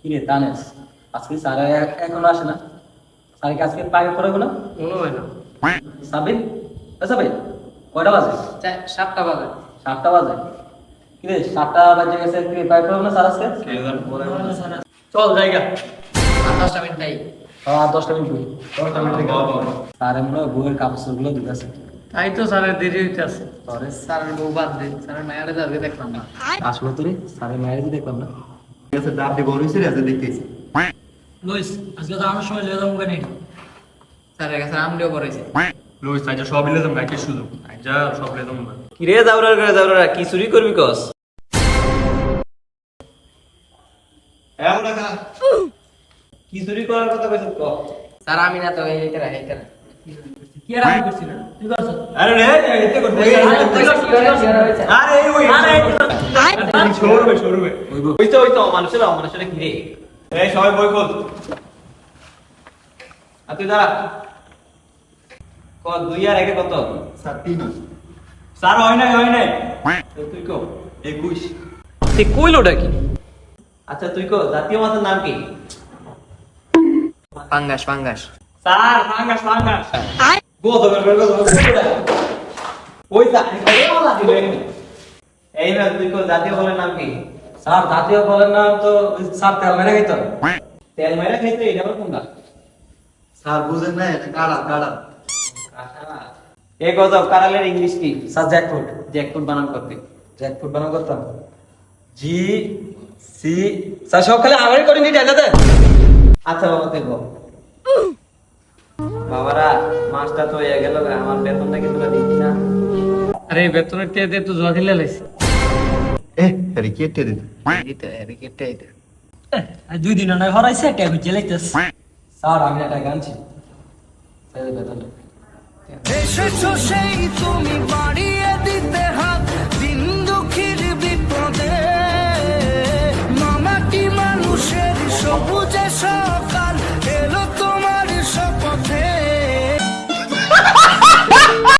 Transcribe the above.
কিরে তানেস, আজকে স্যার এখনো আসে না? স্যারকে আজকে পাইবে পড়াবো না? মনে হয় না। সাবিন, সাবিন কয়টা বাজে? 7টা বাজে। 7টা বাজে? কিরে 7টা বাজে গেছে, তুই পাইবে পড়াবো না স্যার আজকে? চল জায়গা 10টা মিনিট নাই। হ্যাঁ 10টা মিনিট বই। স্যার মনে হয় বইয়ের কাপড় গুলো দিতেছে। তাই তো স্যারের দেরি হইতে আছে। পরে স্যারের বউ বাদ দে, স্যারের মায়ের যাবে দেখলাম না। আসলো তুই স্যারের মায়ের দেখলাম না। লুইস, আজকে যাওয়ার সময় লেগে যাবো কেন? স্যারের কাছে আমলিও করেছে। লুইস আইজা সব ইলেজম গাইকে শুধু আইজা সব ইলেজম না কি রে যাওরা কি চুরি করবি কস? কি চুরি করার কথা কইছিস ক? স্যার আমি না তো এইটা। কি আর আমি করছি না, তুই করছ? আরে রে এতে করতে আরে এই ওই শোরুমে ওই তো মানুষেরা কি রে? এই সবাই বই খোল আর তুই দাঁড়া কত 2 আর 1 কত? স্যার হয় নাই তুই কো 21 তুই কইলোটা কি? আচ্ছা তুই কো জাতীয় মাছের নাম কি? পাঙ্গাস। স্যার ফাঙ্গাস ওই এই না তুই কো জাতীয় ফলের নাম কি? স্যার জাতীয় ফলের নাম তো স্যার তেল মেরে খাইতো। তেল মাইরা খাইতে এটা আবার কোনটা? স্যার বুঝেন না এটা কাড়া এ গজব কারালের ইংলিশ কি? Sir jackfruit. জ্যাকফ্রুট বানান করতে জ্যাকফ্রুট বানান করতাম। জি সি স্যার সব খালি আমারই করে নি ডাইলা দে। আচ্ছা বাবা দেখো বাবারা মাসটা তো হয়ে গেল আমার বেতনটা কিন্তু দিচ্ছি না। আরে বেতনের টিয়া দিয়ে তো জোয়া খেলে লাইছি। আরে কি এটা দিন আর 2 দিন না হরাইছে একটা বুঝে লাইতেছ। স্যার আমি একটা গানছি স্যার বেতনটা এসেছো সেই তুমি বাড়িয়ে দিতে হাত দিন দুঃখীর বিপদে মামাটি মানুষের সবুজে সকাল এলো তো